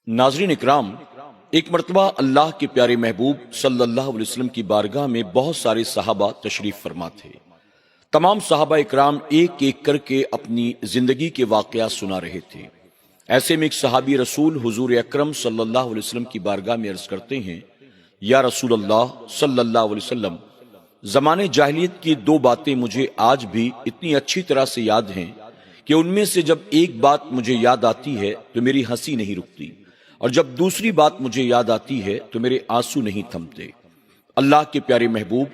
नाज़रीन इकराम, एक मरतबा अल्लाह के प्यारे महबूब सल्लल्लाहु अलैहि वसल्लम की बारगाह में बहुत सारे सहाबा तशरीफ फरमा थे। तमाम सहाबा इकराम एक एक करके अपनी जिंदगी के वाकयात सुना रहे थे। ऐसे में एक सहाबी रसूल हुजूर अकरम सल्लल्लाहु अलैहि वसल्लम की बारगाह में अर्ज करते हैं, या रसूल अल्लाह सल्लल्लाहु अलैहि वसल्लम, जमाने जाहिलियत की दो बातें मुझे आज भी इतनी अच्छी तरह से याद हैं कि उनमें से जब एक बात मुझे याद आती है तो मेरी हंसी नहीं रुकती, और जब दूसरी बात मुझे याद आती है तो मेरे आंसू नहीं थमते। अल्लाह के प्यारे महबूब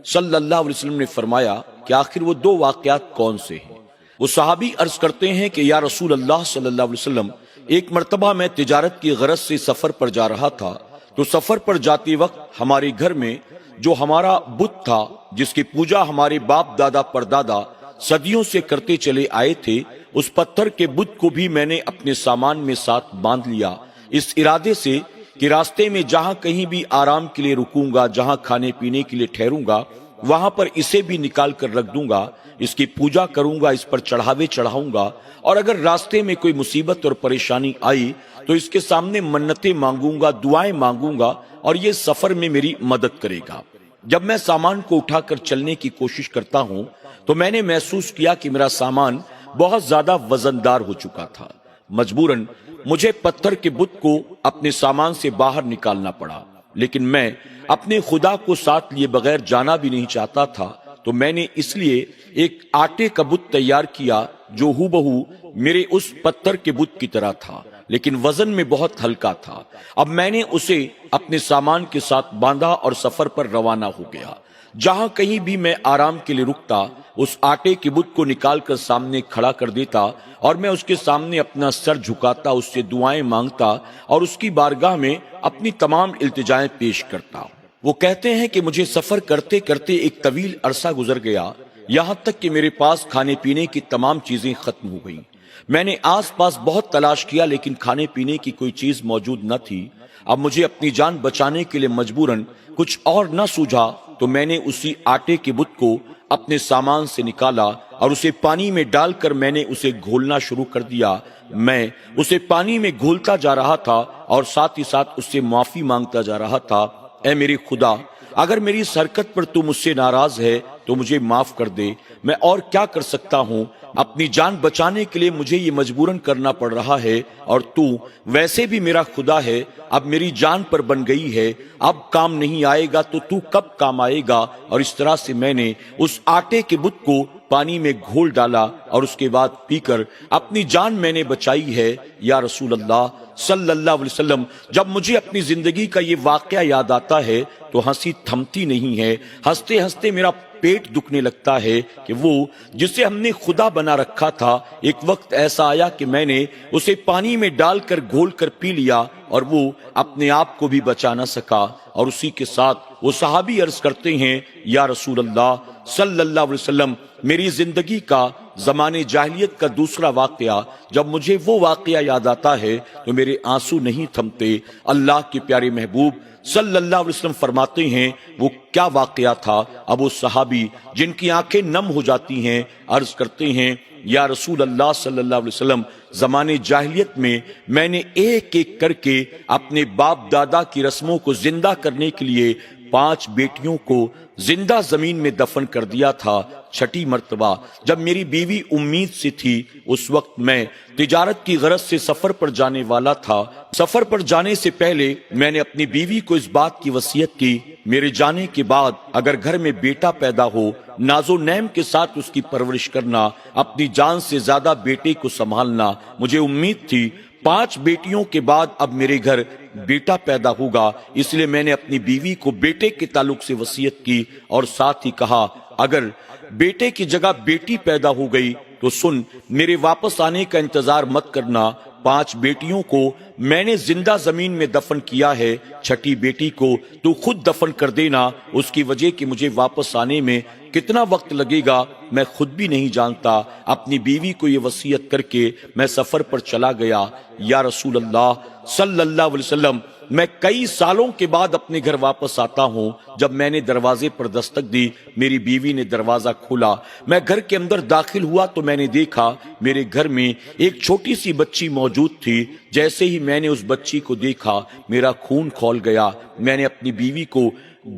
सल्लल्लाहु अलैहि वसल्लम ने फरमाया कि आखिर वो दो वाकयात कौन से हैं। वो सहाबी अर्ज करते हैं कि या रसूल अल्लाह सल्लल्लाहु अलैहि वसल्लम, एक मर्तबा मैं तिजारत की गरज से सफर पर जा रहा था, तो सफर पर जाते वक्त हमारे घर में जो हमारा बुत था, जिसकी पूजा हमारे बाप दादा परदादा सदियों से करते चले आए थे, उस पत्थर के बुत को भी मैंने अपने सामान में साथ बांध लिया, इस इरादे से कि रास्ते में जहां कहीं भी आराम के लिए रुकूंगा, जहां खाने पीने के लिए ठहरूंगा, वहां पर इसे भी निकाल कर रख दूंगा, इसकी पूजा करूंगा, इस पर चढ़ावे चढ़ाऊंगा, और अगर रास्ते में कोई मुसीबत और परेशानी आई तो इसके सामने मन्नतें मांगूंगा, दुआएं मांगूंगा, और ये सफर में मेरी मदद करेगा। जब मैं सामान को उठाकर चलने की कोशिश करता हूं तो मैंने महसूस किया कि मेरा सामान बहुत ज्यादा वजनदार हो चुका था। मजबूरन मुझे पत्थर के बुत को अपने सामान से बाहर निकालना पड़ा, लेकिन मैं अपने खुदा को साथ लिए बगैर जाना भी नहीं चाहता था, तो मैंने इसलिए एक आटे का बुत तैयार किया जो हूबहू मेरे उस पत्थर के बुत की तरह था, लेकिन वजन में बहुत हल्का था। अब मैंने उसे अपने सामान के साथ बांधा और सफर पर रवाना हो गया। जहां कहीं भी मैं आराम के लिए रुकता, उस आटे के बुत को निकालकर सामने खड़ा कर देता और मैं उसके सामने अपना सर झुकाता, उससे दुआएं मांगता और उसकी बारगाह में अपनी तमाम इल्तिजाएं पेश करता। वो कहते हैं कि मुझे सफर करते करते एक तवील अरसा गुजर गया, यहां तक कि मेरे पास खाने पीने की तमाम चीजें खत्म हो गईं। मैंने आस पास बहुत तलाश किया, लेकिन खाने पीने की कोई चीज मौजूद न थी। अब मुझे अपनी जान बचाने के लिए मजबूरन कुछ और न सूझा, तो मैंने उसी आटे के बुत को अपने सामान से निकाला और उसे पानी में डालकर मैंने उसे घोलना शुरू कर दिया। मैं उसे पानी में घोलता जा रहा था और साथ ही साथ उससे माफी मांगता जा रहा था, ऐ मेरे खुदा, अगर मेरी इस हरकत पर तू मुझसे नाराज है तो मुझे माफ कर दे। मैं और क्या कर सकता हूँ, अपनी जान बचाने के लिए मुझे ये मजबूरन करना पड़ रहा है, और तू वैसे भी मेरा खुदा है, अब मेरी जान पर बन गई है, अब काम नहीं आएगा तो तू कब काम आएगा। और इस तरह से मैंने उस आटे के बुत को पानी में घोल डाला और उसके बाद पीकर अपनी जान मैंने बचाई है। या रसूल अल्लाह सल्लल्लाहु अलैहि वसल्लम, जब मुझे अपनी जिंदगी का ये वाकया याद आता है तो हंसी थमती नहीं है, हंसते हंसते मेरा पेट दुखने लगता है कि वो जिसे हमने खुदा बना रखा था, एक वक्त ऐसा आया कि मैंने उसे पानी में डालकर घोल कर पी लिया और वो अपने आप को भी बचा न सका। और उसी के साथ वो सहाबी अर्ज करते हैं, या रसूल अल्लाह सल्लल्लाहु अलैहि वसल्लम, मेरी जिंदगी का जमाने जाहिलियत का दूसरा वाकया, जब मुझे वो वाकया याद आता है तो मेरे आंसू नहीं थमते। अल्लाह के प्यारे महबूब सल्लल्लाहु अलैहि वसल्लम फरमाते हैं, वो क्या वाकया था। अब वो सहाबी जिनकी आंखें नम हो जाती हैं अर्ज करते हैं, या रसूल अल्लाह सल्लल्लाहु अलैहि वसल्लम, जमाने जाहिलियत में मैंने एक एक करके अपने बाप दादा की रस्मों को जिंदा करने के लिए 5 बेटियों को जिंदा जमीन में दफन कर दिया था। छठी मर्तबा जब मेरी बीवी उम्मीद से थी, उस वक्त मैं तिजारत की गरज से सफर पर जाने वाला था। सफर पर जाने से पहले मैंने अपनी बीवी को इस बात की वसीयत की, मेरे जाने के बाद अगर घर में बेटा पैदा हो, नाजो नैम के साथ उसकी परवरिश करना, अपनी जान से ज्यादा बेटे को संभालना। मुझे उम्मीद थी 5 बेटियों के बाद अब मेरे घर बेटा पैदा होगा, इसलिए मैंने अपनी बीवी को बेटे के ताल्लुक से वसीयत की और साथ ही कहा, अगर बेटे की जगह बेटी पैदा हो गई तो सुन, मेरे वापस आने का इंतजार मत करना। 5 बेटियों को मैंने जिंदा जमीन में दफन किया है, छठी बेटी को तू खुद दफन कर देना, उसकी वजह कि मुझे वापस आने में کتنا وقت لگے گا میں خود بھی نہیں جانتا۔ اپنی بیوی کو یہ وصیت کر کے میں سفر پر چلا گیا۔ یا رسول اللہ صلی اللہ علیہ وسلم، میں کئی سالوں کے بعد اپنے گھر واپس آتا ہوں۔ جب میں نے دروازے پر دستک دی، میری بیوی نے دروازہ کھولا۔ میں گھر کے اندر داخل ہوا تو میں نے دیکھا میرے گھر میں ایک چھوٹی سی بچی موجود تھی۔ جیسے ہی میں نے اس بچی کو دیکھا میرا خون کھول گیا۔ میں نے اپنی بیوی کو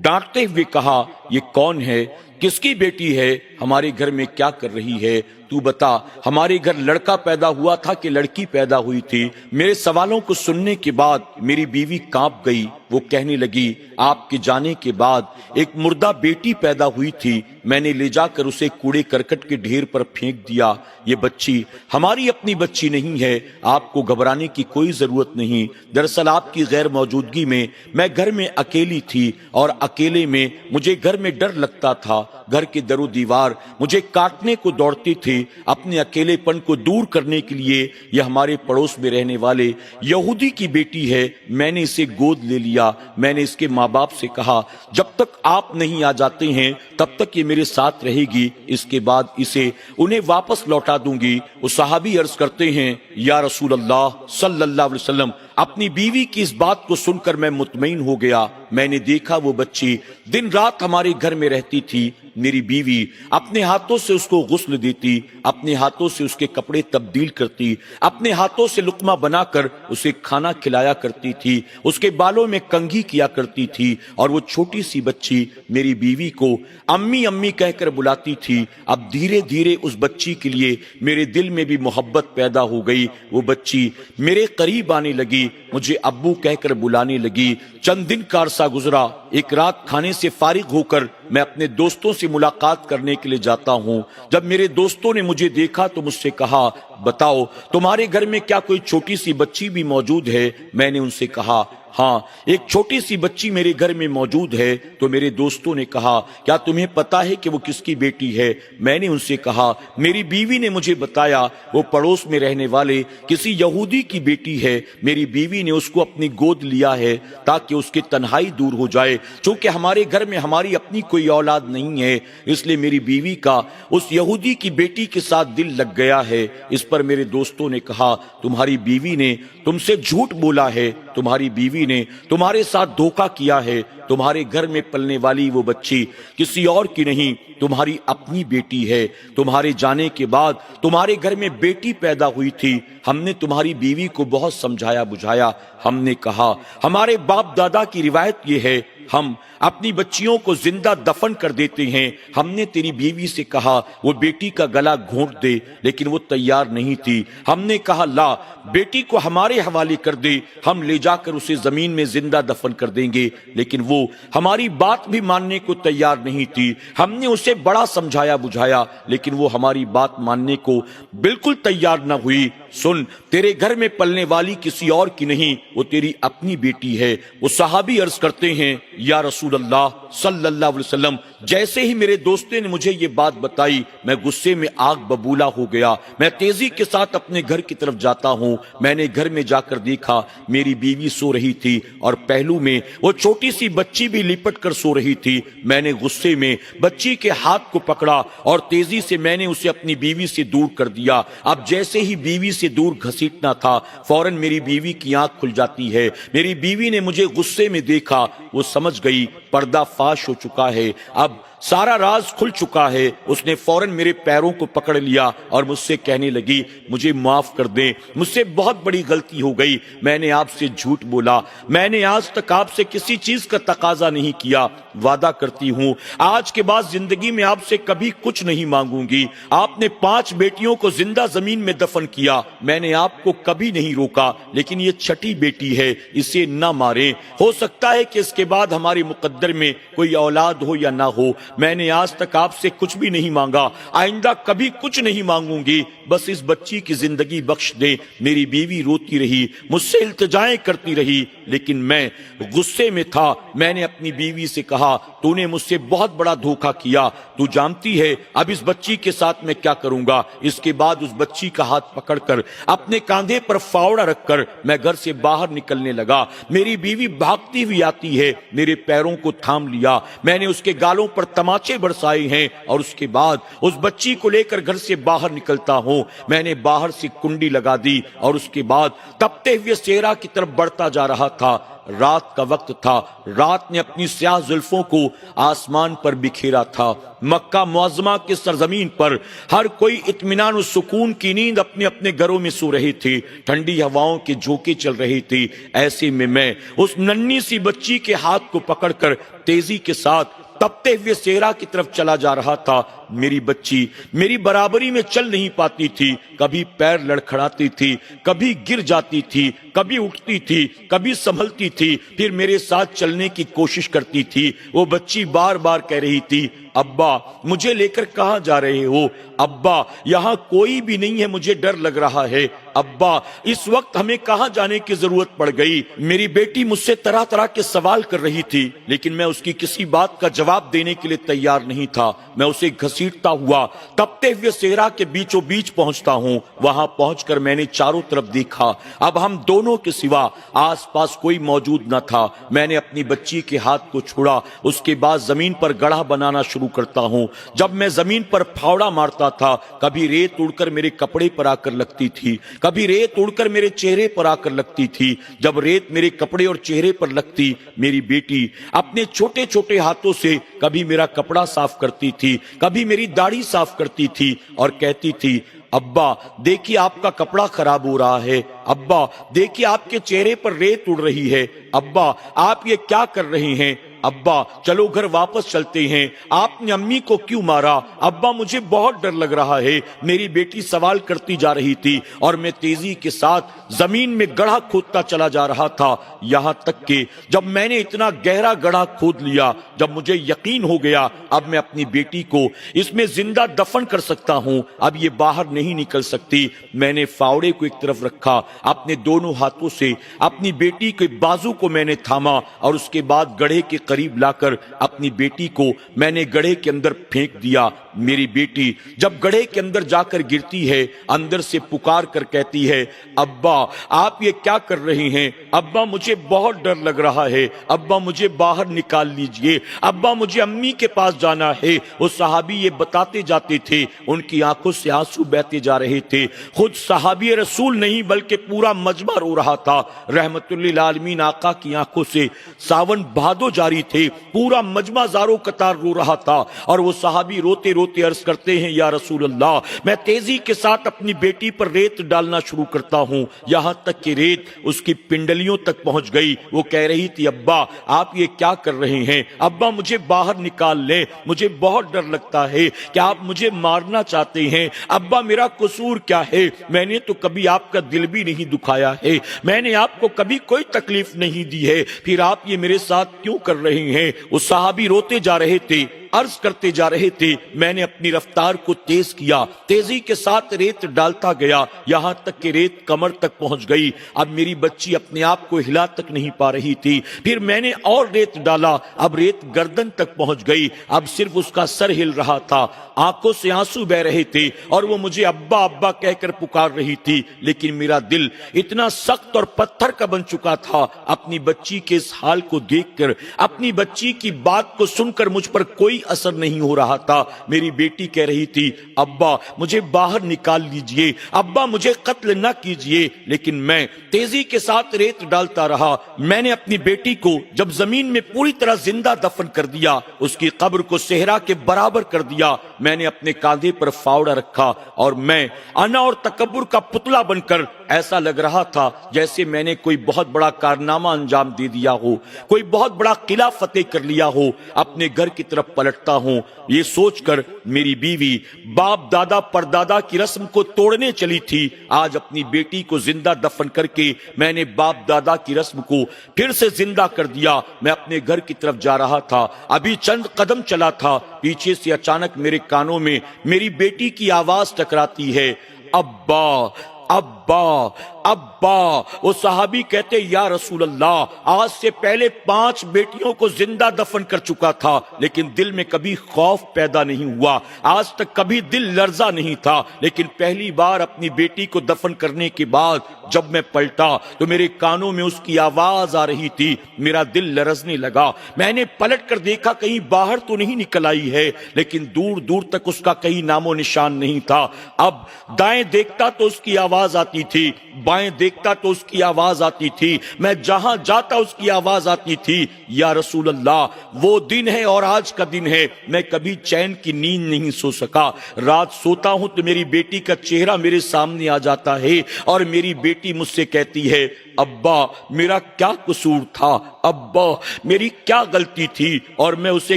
ڈانٹتے ہوئے کہا، یہ کون ہے؟ کس کی بیٹی ہے؟ ہمارے گھر میں کیا کر رہی ہے؟ تو بتا، ہمارے گھر لڑکا پیدا ہوا تھا کہ لڑکی پیدا ہوئی تھی؟ میرے سوالوں کو سننے کے بعد میری بیوی کانپ گئی۔ وہ کہنے لگی، آپ کے جانے کے بعد ایک مردہ بیٹی پیدا ہوئی تھی، میں نے لے جا کر اسے کوڑے کرکٹ کے ڈھیر پر پھینک دیا۔ یہ بچی ہماری اپنی بچی نہیں ہے، آپ کو گھبرانے کی کوئی ضرورت نہیں۔ دراصل آپ کی غیر موجودگی میں میں گھر میں اکیلی تھی، اور اکیلے میں مجھے گھر میں ڈر لگتا تھا۔ گھر کے در و دیوار مجھے کاٹنے کو دوڑتی تھی۔ اپنے اکیلے پن کو دور کرنے کے لیے یہ ہمارے پڑوس میں رہنے والے یہودی کی بیٹی ہے، میں نے اسے گود لے لیا۔ میں نے اس کے ماں باپ سے کہا، جب تک آپ نہیں آ جاتے ہیں تب تک یہ میرے ساتھ رہے گی، اس کے بعد اسے انہیں واپس لوٹا دوں گی۔ وہ صحابی عرض کرتے ہیں، یا رسول اللہ صلی اللہ علیہ وسلم، اپنی بیوی کی اس بات کو سن کر میں مطمئن ہو گیا۔ میں نے دیکھا وہ بچی دن رات ہمارے گھر میں رہتی تھی۔ میری بیوی اپنے ہاتھوں سے اس کو غسل دیتی، اپنے ہاتھوں سے اس کے کپڑے تبدیل کرتی، اپنے ہاتھوں سے لقمہ بنا کر اسے کھانا کھلایا کرتی تھی، اس کے بالوں میں کنگھی کیا کرتی تھی، اور وہ چھوٹی سی بچی میری بیوی کو امی امی کہہ کر بلاتی تھی۔ اب دھیرے دھیرے اس بچی کے لیے میرے دل میں بھی محبت پیدا ہو گئی۔ وہ بچی میرے قریب آنے لگی، مجھے ابو کہہ کر بلانے لگی۔ چند دن کا عرصہ گزرا۔ ایک رات کھانے سے فارغ ہو کر میں اپنے دوستوں سے ملاقات کرنے کے لیے جاتا ہوں۔ جب میرے دوستوں نے مجھے دیکھا تو مجھ سے کہا، بتاؤ تمہارے گھر میں کیا کوئی چھوٹی سی بچی بھی موجود ہے؟ میں نے ان سے کہا، ہاں ایک چھوٹی سی بچی میرے گھر میں موجود ہے۔ تو میرے دوستوں نے کہا، کیا تمہیں پتا ہے کہ وہ کس کی بیٹی ہے؟ میں نے ان سے کہا، میری بیوی نے مجھے بتایا وہ پڑوس میں رہنے والے کسی یہودی کی بیٹی ہے۔ میری بیوی نے اس کو اپنی گود لیا ہے تاکہ اس کی تنہائی دور ہو جائے۔ چونکہ ہمارے گھر میں ہماری اپنی کوئی اولاد نہیں ہے، اس لیے میری بیوی کا اس یہودی کی بیٹی کے ساتھ دل لگ گیا ہے۔ اس پر میرے دوستوں نے کہا، تمہاری بیوی نے تم سے جھوٹ بولا ہے، تمہاری بیوی نے تمہارے ساتھ دھوکہ کیا ہے۔ تمہارے گھر میں پلنے والی وہ بچی کسی اور کی نہیں، تمہاری اپنی بیٹی ہے۔ تمہارے جانے کے بعد تمہارے گھر میں بیٹی پیدا ہوئی تھی۔ ہم نے تمہاری بیوی کو بہت سمجھایا بجھایا۔ ہم نے کہا، ہمارے باپ دادا کی روایت یہ ہے، ہم اپنی بچیوں کو زندہ دفن کر دیتے ہیں۔ ہم نے تیری بیوی سے کہا وہ بیٹی کا گلا گھونٹ دے، لیکن وہ تیار نہیں تھی۔ ہم نے کہا، لا بیٹی کو ہمارے حوالے کر دے، ہم لے جا کر اسے زمین میں زندہ دفن کر دیں گے، لیکن وہ ہماری بات بھی ماننے کو تیار نہیں تھی۔ ہم نے اسے بڑا سمجھایا بجھایا، لیکن وہ ہماری بات ماننے کو بالکل تیار نہ ہوئی۔ سن، تیرے گھر میں پلنے والی کسی اور کی نہیں، وہ تیری اپنی بیٹی ہے۔ وہ صحابی عرض کرتے ہیں، یا رسول اللہ صلی اللہ علیہ وسلم، جیسے ہی میرے دوستوں نے مجھے یہ بات بتائی میں غصے میں آگ ببولا ہو گیا۔ میں تیزی کے ساتھ اپنے گھر کی طرف جاتا ہوں۔ میں نے گھر میں جا کر دیکھا میری بیوی سو رہی تھی، اور پہلو میں وہ چھوٹی سی بچی بھی لپٹ کر سو رہی تھی۔ میں نے غصے میں بچی کے ہاتھ کو پکڑا اور تیزی سے میں نے اسے اپنی بیوی سے دور کر دیا۔ اب جیسے ہی بیوی سے دور گھسیٹنا تھا، فوراً میری بیوی کی آنکھ کھل جاتی ہے۔ میری بیوی نے مجھے غصے میں دیکھا، وہ سمجھ گئی پردہ فاش ہو چکا ہے، اب سارا راز کھل چکا ہے۔ اس نے فوراً میرے پیروں کو پکڑ لیا اور مجھ سے کہنے لگی، مجھے معاف کر دیں، مجھ سے بہت بڑی غلطی ہو گئی، میں نے آپ سے جھوٹ بولا، میں نے آج تک آپ سے کسی چیز کا تقاضا نہیں کیا، وعدہ کرتی ہوں آج کے بعد زندگی میں آپ سے کبھی کچھ نہیں مانگوں گی۔ آپ نے 5 بیٹیوں کو زندہ زمین میں دفن کیا، میں نے آپ کو کبھی نہیں روکا، لیکن یہ چھٹی بیٹی ہے، اسے نہ ماریں، ہو سکتا ہے کہ اس کے بعد ہمارے مقدر میں کوئی اولاد ہو یا نہ ہو۔ میں نے آج تک آپ سے کچھ بھی نہیں مانگا، آئندہ کبھی کچھ نہیں مانگوں گی، بس اس بچی کی زندگی بخش دے۔ میری بیوی روتی رہی، مجھ سے التجائیں کرتی رہی، لیکن میں غصے میں تھا۔ میں نے اپنی بیوی سے کہا، تو نے مجھ سے بہت بڑا دھوکہ کیا، تو جانتی ہے اب اس بچی کے ساتھ میں کیا کروں گا۔ اس کے بعد اس بچی کا ہاتھ پکڑ کر اپنے کاندھے پر فاوڑا رکھ کر میں گھر سے باہر نکلنے لگا۔ میری بیوی بھاگتی ہوئی آتی ہے، میرے پیروں کو تھام لیا، میں نے اس کے گالوں پر तमाचे बरसाए हैं और उसके बाद उस बच्ची को लेकर घर से बाहर निकलता हूं। मैंने बाहर से कुंडी लगा दी और उसके बाद तपते हुए सेहरा की तरफ बढ़ता जा रहा था। रात का वक्त था। रात ने अपनी स्याह जुल्फों को आसमान पर बिखेरा था। मक्का मुअज्जमा की सरजमीन पर हर कोई इत्मीनान और सुकून की नींद अपने अपने घरों में सो रहे थे। ठंडी हवाओं के झोंके चल रहे थे। ऐसे में मैं उस नन्ही सी बच्ची के हाथ को पकड़कर तेजी के साथ तपते हुए सेहरा की तरफ चला जा रहा था। मेरी बच्ची मेरी बराबरी में चल नहीं पाती थी। कभी पैर लड़खड़ाती थी, कभी गिर जाती थी, कभी उठती थी, कभी संभलती थी, फिर मेरे साथ चलने की कोशिश करती थी। वो बच्ची बार बार कह रही थी, अब्बा मुझे लेकर कहां जा रहे हो? अब्बा यहाँ कोई भी नहीं है, मुझे डर लग रहा है। अब्बा इस वक्त हमें कहां जाने की जरूरत पड़ गई? मेरी बेटी मुझसे तरह तरह के सवाल कर रही थी, लेकिन मैं उसकी किसी बात का जवाब देने के लिए तैयार नहीं था। मैं उसे घसीटता हुआ तपते हुए सेहरा के बीचों बीच पहुंचता हूं। वहां पहुंचकर मैंने चारों तरफ देखा। अब हम दोनों के सिवा आसपास कोई मौजूद न था। मैंने अपनी बच्ची के हाथ को छोड़ा। उसके बाद जमीन पर गड्ढा बनाना शुरू करता हूं। जब मैं जमीन पर फावड़ा मारता था, कभी रेत उड़कर मेरे कपड़े पर आकर लगती थी, कभी रेत उड़कर मेरे चेहरे पर आकर लगती थी। जब रेत मेरे कपड़े और चेहरे पर लगती, मेरी बेटी अपने छोटे छोटे हाथों से कभी मेरा कपड़ा साफ करती थी, कभी मेरी दाढ़ी साफ करती थी और कहती थी, अब्बा देखिए आपका कपड़ा खराब हो रहा है। अब्बा देखिए आपके चेहरे पर रेत उड़ रही है। अब्बा आप ये क्या कर रहे हैं? अब्बा चलो घर वापस चलते हैं। आपने अम्मी को क्यों मारा? अब्बा मुझे बहुत डर लग रहा है। मेरी बेटी सवाल करती जा रही थी और मैं तेजी के साथ जमीन में गड्ढा खोदता चला जा रहा था। यहां तक कि जब मैंने इतना गहरा गड्ढा खोद लिया, जब मुझे यकीन हो गया अब मैं अपनी बेटी को इसमें जिंदा दफन कर सकता हूं, अब ये बाहर नहीं निकल सकती, मैंने फावड़े को एक तरफ रखा। अपने दोनों हाथों से अपनी बेटी के बाजू को मैंने थामा और उसके बाद गड्ढे के करीब लाकर अपनी बेटी को मैंने गड्ढे के अंदर फेंक दिया। मेरी बेटी जब गड्ढे के अंदर जाकर गिरती है, अंदर से पुकार कर कहती है, अब्बा आप ये क्या कर रहे हैं? अब्बा मुझे बहुत डर लग रहा है। अब्बा मुझे बाहर निकाल लीजिए। अब्बा मुझे अम्मी के पास जाना है। वो सहाबी ये बताते जाते थे, उनकी आंखों से आंसू बहते जा रहे थे। खुद सहाबी रसूल नहीं बल्कि पूरा मजमा रो रहा था। रहमतुल्लिल आलमीन आका की आंखों से सावन भादो जारी थे। पूरा मजमा ज़ारो कतार रो रहा था और वो सहाबी रोते रोते अर्ज करते हैं, या रसूल अल्लाह मैं तेजी के साथ अपनी बेटी पर रेत डालना शुरू करता हूं, यहां तक कि रेत उसकी पिंडलियों तक पहुंच गई। वो कह रही थी, अब्बा आप ये क्या कर रहे हैं? अब्बा मुझे बाहर निकाल ले, मुझे बहुत डर लगता है। क्या आप मुझे मारना चाहते हैं? अब्बा मेरा कसूर क्या है? मैंने तो कभी आपका दिल भी नहीं दुखाया है, मैंने आपको कभी कोई तकलीफ नहीं दी है, फिर आप ये मेरे साथ क्यों कर रहे हैं? वो सहाबी रोते जा रहे थे, अर्ज करते जा रहे थे। मैंने अपनी रफ्तार को तेज किया, तेजी के साथ रेत डालता गया, यहां तक कि रेत कमर तक पहुंच गई। अब मेरी बच्ची अपने आप को हिला तक नहीं पा रही थी। फिर मैंने और रेत डाला, अब रेत गर्दन तक पहुंच गई। अब सिर्फ उसका सर हिल रहा था, आंखों से आंसू बह रहे थे और वो मुझे अब्बा अब्बा कहकर पुकार रही थी। लेकिन मेरा दिल इतना सख्त और पत्थर का बन चुका था। अपनी बच्ची के इस हाल को देखकर, अपनी बच्ची की बात को सुनकर मुझ पर कोई असर नहीं हो रहा था। मेरी बेटी कह रही थी, अब्बा मुझे बाहर निकाल लीजिए, अब्बा मुझे कत्ल न कीजिए। लेकिन मैं तेजी के साथ रेत डालता रहा। मैंने अपनी बेटी को जब जमीन में पूरी तरह जिंदा दफन कर दिया, उसकी कब्र को सेहरा के बराबर कर दिया। मैंने अपने कांधे पर फावड़ा रखा और मैं अना और तकब्बुर का पुतला बनकर ऐसा लग रहा था जैसे मैंने कोई बहुत बड़ा कारनामा अंजाम दे दिया हो, कोई बहुत बड़ा किला फतेह कर लिया हो। अपने घर की तरफ पलटता हूं, ये सोचकर मेरी बीवी बाप दादा परदादा की रस्म को तोड़ने चली थी। आज अपनी बेटी को जिंदा दफन करके मैंने बाप दादा की रस्म को फिर से जिंदा कर दिया। मैं अपने घर की तरफ जा रहा था, अभी चंद कदम चला था, पीछे से अचानक मेरे कानों में मेरी बेटी की आवाज टकराती है, अब्बा अब्बा। ابا ابا۔ وہ صحابی کہتے یا رسول اللہ، آج سے پہلے 5 بیٹیوں کو زندہ دفن کر چکا تھا، لیکن دل میں کبھی خوف پیدا نہیں ہوا، آج تک کبھی دل لرزا نہیں تھا، لیکن پہلی بار اپنی بیٹی کو دفن کرنے کے بعد جب میں پلٹا تو میرے کانوں میں اس کی آواز آ رہی تھی، میرا دل لرزنے لگا، میں نے پلٹ کر دیکھا کہیں باہر تو نہیں نکل آئی ہے، لیکن دور دور تک اس کا کہیں نام و نشان نہیں تھا۔ اب دائیں دیکھتا تو اس کی آواز آتی تھی، بائیں دیکھتا تو اس کی آواز آتی تھی، میں جہاں جاتا اس کی آواز آتی تھی۔ یا رسول اللہ، وہ دن ہے اور آج کا دن ہے، میں کبھی چین کی نیند نہیں سو سکا، رات سوتا ہوں تو میری بیٹی کا چہرہ میرے سامنے آ جاتا ہے اور میری بیٹی مجھ سے کہتی ہے ابا میرا کیا قصور تھا، ابا میری کیا غلطی تھی، اور میں اسے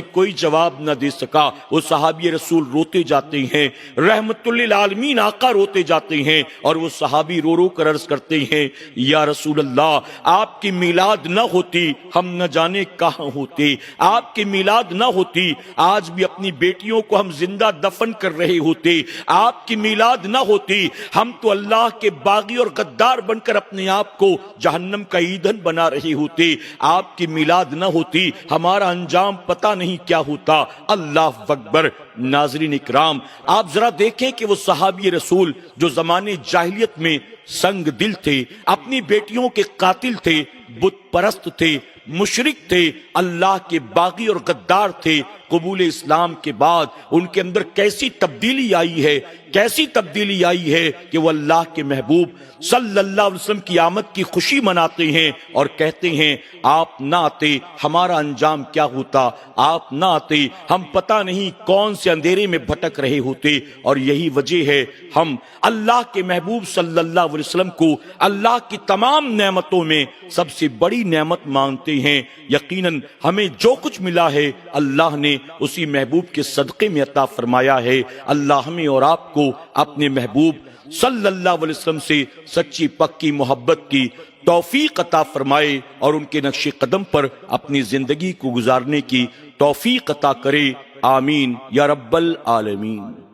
کوئی جواب نہ دے سکا۔ وہ صحابی رسول روتے جاتے ہیں، رحمت للعالمین آقا روتے جاتے ہیں، اور وہ صحابی رو رو کر عرض کرتے ہیں یا رسول اللہ، آپ کی میلاد نہ ہوتی ہم نہ جانے کہاں ہوتے، آپ کی میلاد نہ ہوتی آج بھی اپنی بیٹیوں کو ہم زندہ دفن کر رہے ہوتے، آپ کی میلاد نہ ہوتی ہم تو اللہ کے باغی اور غدار بن کر اپنے آپ کو جہنم کا ایندھن بنا رہے ہوتے، آپ کی میلاد نہ ہوتی ہمارا انجام پتہ نہیں کیا ہوتا۔ اللہ اکبر۔ ناظرین اکرام، آپ ذرا دیکھیں کہ وہ صحابی رسول جو زمانے جاہلیت میں سنگ دل تھے، اپنی بیٹیوں کے قاتل تھے، بت پرست تھے، مشرک تھے، اللہ کے باغی اور غدار تھے، قبول اسلام کے بعد ان کے اندر کیسی تبدیلی آئی ہے، کیسی تبدیلی آئی ہے کہ وہ اللہ کے محبوب صلی اللہ علیہ وسلم کی آمد کی خوشی مناتے ہیں اور کہتے ہیں آپ نہ آتے ہمارا انجام کیا ہوتا، آپ نہ آتے ہم پتہ نہیں کون سے اندھیرے میں بھٹک رہے ہوتے۔ اور یہی وجہ ہے ہم اللہ کے محبوب صلی اللہ علیہ وسلم کو اللہ کی تمام نعمتوں میں سب سے بڑی نعمت مانتے ہیں۔ یقیناً ہمیں جو کچھ ملا ہے اللہ نے اسی محبوب کے صدقے میں عطا فرمایا ہے۔ اللہ ہمیں اور آپ کو اپنے محبوب صلی اللہ علیہ وسلم سے سچی پکی محبت کی توفیق عطا فرمائے اور ان کے نقش قدم پر اپنی زندگی کو گزارنے کی توفیق عطا کرے، آمین یا رب العالمین۔